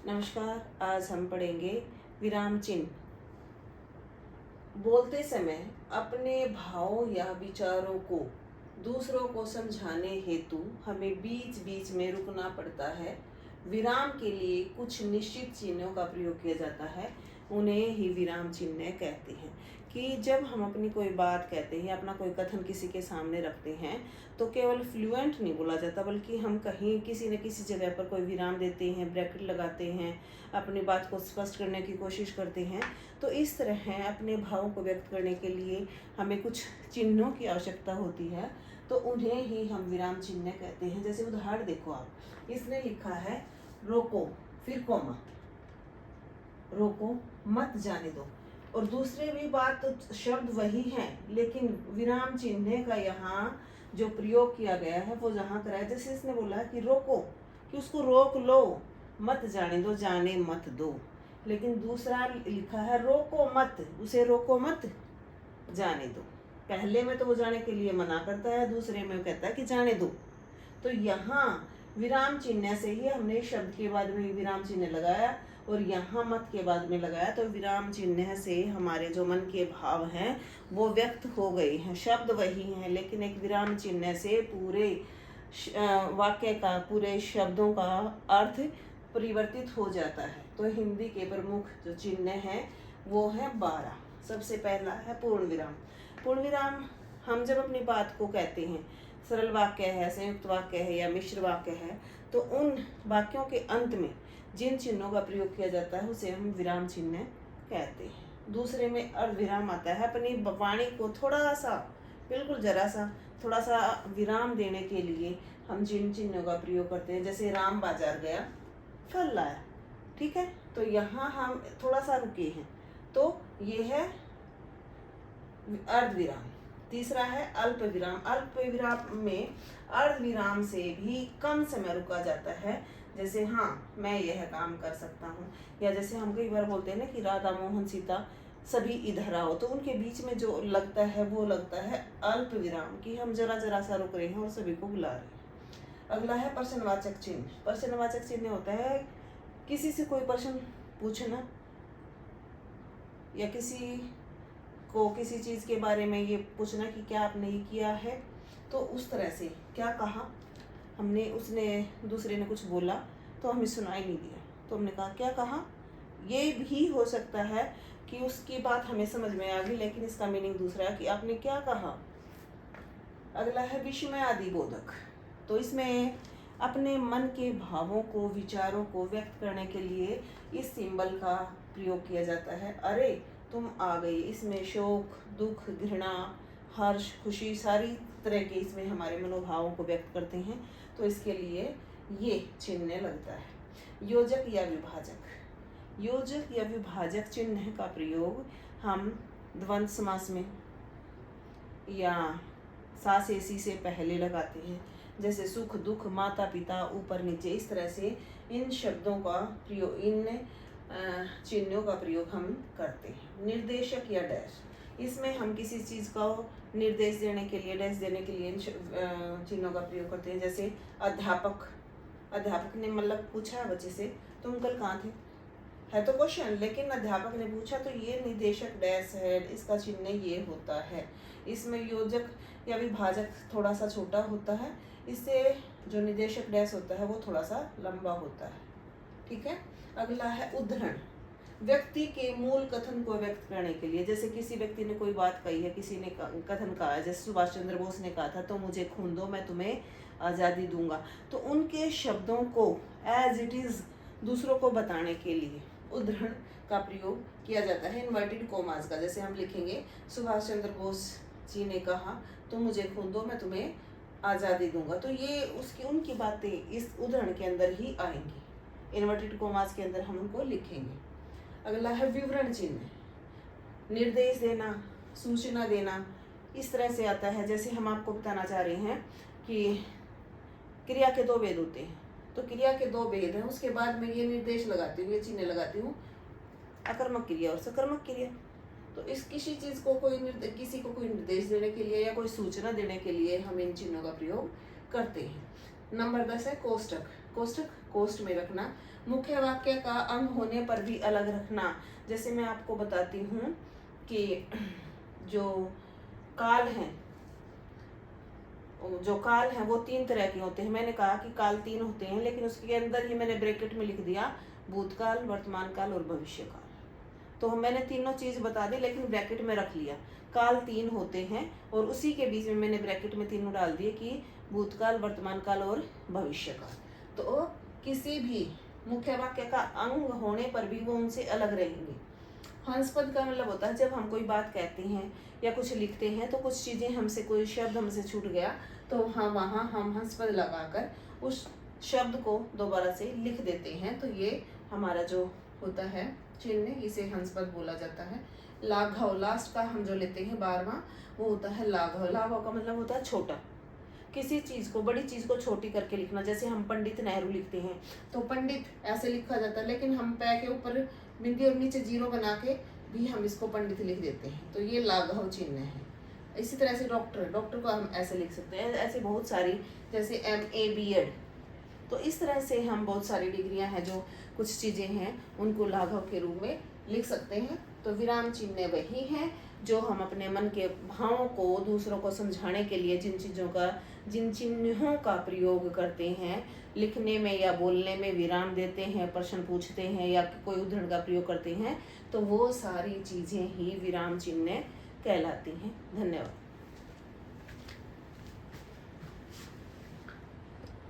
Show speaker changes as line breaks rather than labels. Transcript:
नमस्कार। आज हम पढ़ेंगे विराम चिन्ह। बोलते समय अपने भावों या विचारों को दूसरों को समझाने हेतु हमें बीच बीच में रुकना पड़ता है। विराम के लिए कुछ निश्चित चिन्हों का प्रयोग किया जाता है, उन्हें ही विराम चिन्ह कहते हैं। कि जब हम अपनी कोई बात कहते हैं, अपना कोई कथन किसी के सामने रखते हैं, तो केवल फ्लुएंट नहीं बोला जाता, बल्कि हम कहीं किसी न किसी जगह पर कोई विराम देते हैं, ब्रैकेट लगाते हैं, अपनी बात को स्पष्ट करने की कोशिश करते हैं। तो इस तरह अपने भावों को व्यक्त करने के लिए हमें कुछ चिन्हों की आवश्यकता होती है, तो उन्हें ही हम विराम चिन्ह कहते हैं। जैसे उदाहरण देखो आप, इसने लिखा है रोको, फिर कोमा, रोको मत जाने दो। और दूसरे भी बात तो शब्द वही हैं, लेकिन विराम चिन्ह का यहाँ जो प्रयोग किया गया है वो जहाँ करा है। जैसे इसने बोला कि रोको, कि उसको रोक लो, मत जाने दो, जाने मत दो। लेकिन दूसरा लिखा है रोको मत, उसे रोको मत जाने दो। पहले में तो वो जाने के लिए मना करता है, दूसरे में कहता है कि जाने दो। तो यहाँ विराम चिन्ह से ही हमने शब्द के बाद में विराम चिन्ह लगाया और यहाँ मत के बाद में लगाया, तो विराम चिन्ह से हमारे जो मन के भाव हैं वो व्यक्त हो गए हैं। शब्द वही हैं, लेकिन एक विराम चिन्ह से पूरे वाक्य का, पूरे शब्दों का अर्थ परिवर्तित हो जाता है। तो हिंदी के प्रमुख जो चिन्ह हैं वो है 12। सबसे पहला है पूर्ण विराम। पूर्ण विराम हम जब अपनी बात को कहते हैं, सरल वाक्य है, संयुक्त वाक्य है या मिश्र वाक्य है, तो उन वाक्यों के अंत में जिन चिन्हों का प्रयोग किया जाता है उसे हम विराम चिन्ह कहते हैं। दूसरे में अर्धविराम आता है। अपनी वाणी को थोड़ा सा, बिल्कुल जरा सा, थोड़ा सा विराम देने के लिए हम जिन चिन्हों का प्रयोग करते हैं, जैसे राम बाजार गया, फल लाया, ठीक है, तो यहाँ हम थोड़ा सा रुके हैं, तो ये है अर्धविराम। तीसरा है अल्प विराम। अल्प विराम में अर्धविराम से भी कम समय रुका जाता है। जैसे हाँ, मैं यह काम कर सकता हूँ, या जैसे हम कई बार बोलते हैं ना कि राधा मोहन सीता सभी इधर आओ, तो उनके बीच में जो लगता है वो लगता है अल्प विराम, कि हम जरा जरा सा रुक रहे हैं और सभी को बुला रहे हैं। अगला है प्रश्नवाचक चिन्ह। प्रश्नवाचक चिन्ह होता है किसी से कोई प्रश्न पूछना, या किसी को किसी चीज़ के बारे में ये पूछना कि क्या आपने ये किया है, तो उस तरह से क्या कहा हमने, उसने दूसरे ने कुछ बोला तो हमें सुनाई नहीं दिया, तो हमने कहा क्या कहा। ये भी हो सकता है कि उसकी बात हमें समझ में आ गई, लेकिन इसका मीनिंग दूसरा है कि आपने क्या कहा। अगला है विस्मय आदि बोधक। तो इसमें अपने मन के भावों को, विचारों को व्यक्त करने के लिए इस सिंबल का प्रयोग किया जाता है। अरे तुम आ गई, इसमें शोक, दुख, घृणा, हर्ष, खुशी, सारी तरह के इसमें हमारे मनोभावों को व्यक्त करते हैं, तो इसके लिए ये चिन्ह लगता है। योजक या विभाजक। योजक या विभाजक चिन्ह का प्रयोग हम द्वंद्व समास में या सा से सी से पहले लगाते हैं। जैसे सुख, दुख, माता पिता, ऊपर नीचे, इस तरह से इन शब्दों का प्रयोग, इन चिन्हों का प्रयोग हम करते हैं। निर्देशक या डैश। इसमें हम किसी चीज़ का निर्देश देने के लिए, डैश देने के लिए इन चिन्हों का प्रयोग करते हैं। जैसे अध्यापक, अध्यापक ने मतलब पूछा बच्चे से तुम कल कहाँ थे, है तो क्वेश्चन, लेकिन अध्यापक ने पूछा, तो ये निर्देशक डैश है, इसका चिन्ह ये होता है। इसमें योजक या विभाजक थोड़ा सा छोटा होता है, इससे जो निर्देशक डैश होता है वो थोड़ा सा लंबा होता है, ठीक है। अगला है उद्धरण। व्यक्ति के मूल कथन को व्यक्त करने के लिए, जैसे किसी व्यक्ति ने कोई बात कही है, किसी ने कथन कहा है, जैसे सुभाष चंद्र बोस ने कहा था तो मुझे खून दो, मैं तुम्हें आज़ादी दूंगा, तो उनके शब्दों को एज इट इज़ दूसरों को बताने के लिए उद्धरण का प्रयोग किया जाता है, इन्वर्टेड कोमास का। जैसे हम लिखेंगे सुभाष चंद्र बोस जी ने कहा तो मुझे खून दो, मैं तुम्हें आज़ादी दूंगा, तो ये उसकी उनकी बातें इस उद्धरण के अंदर ही आएंगी, इन्वर्टेड कोमास के अंदर हम उनको लिखेंगे। अगला है विवरण चिन्ह। निर्देश देना, सूचना देना, इस तरह से आता है। जैसे हम आपको बताना चाह रहे हैं कि क्रिया के 2 भेद होते हैं, तो क्रिया के 2 भेद हैं, उसके बाद में ये निर्देश लगाती हूँ, ये चिन्ह लगाती हूँ, अकर्मक क्रिया और सकर्मक क्रिया। तो इस किसी चीज़ को किसी को कोई निर्देश देने के लिए या कोई सूचना देने के लिए हम इन चिन्हों का प्रयोग करते हैं। नंबर 10 है कोष्टक। कोष्टक कोष्ट में रखना। मुख्य वाक्य का अंग होने पर भी अलग रखना। जैसे मैं आपको बताती हूँ कि जो काल है वो 3 तरह के होते हैं। मैंने कहा कि काल 3 होते हैं, लेकिन उसके अंदर ही मैंने ब्रैकेट में लिख दिया भूतकाल, वर्तमान काल और भविष्य काल। तो मैंने तीनों चीज बता दी, लेकिन ब्रैकेट में रख लिया। काल 3 होते हैं और उसी के बीच में मैंने ब्रैकेट में तीनों डाल दिए कि भूतकाल, वर्तमान काल और भविष्य काल। तो किसी भी मुख्य वाक्य का अंग होने पर भी वो उनसे अलग रहेंगे। हंसपद का मतलब होता है जब हम कोई बात कहते हैं या कुछ लिखते हैं तो कुछ चीजें हमसे, कोई शब्द हमसे छूट गया तो हम हंसपद लगाकर उस शब्द को दोबारा से लिख देते हैं। तो ये हमारा जो होता है चिन्ह, इसे हंसपद बोला जाता है। लाघव, लास्ट का हम जो लेते हैं 12वां, वो होता है लाघव। लाघव का मतलब होता है छोटा। किसी चीज को, बड़ी चीज को छोटी करके लिखना। जैसे हम पंडित नेहरू लिखते हैं तो पंडित ऐसे लिखा जाता है, लेकिन हम पै के ऊपर बिंदी और नीचे जीरो बना के भी हम इसको पंडित लिख देते हैं। तो ये लाघव चिन्ह है। इसी तरह से डॉक्टर को हम ऐसे लिख सकते हैं। ऐसे बहुत सारी, जैसे MA BEd। तो इस तरह से हम बहुत सारी डिग्रियां हैं, जो कुछ चीजें हैं उनको लाघव के रूप में लिख सकते हैं। तो विराम चिन्ह वही है जो हम अपने मन के भावों को दूसरों को समझाने के लिए जिन चिन्हों का प्रयोग करते हैं, लिखने में या बोलने में विराम देते हैं, प्रश्न पूछते हैं या कोई उदाहरण का प्रयोग करते हैं, तो वो सारी चीजें ही विराम चिन्ह कहलाती हैं। धन्यवाद।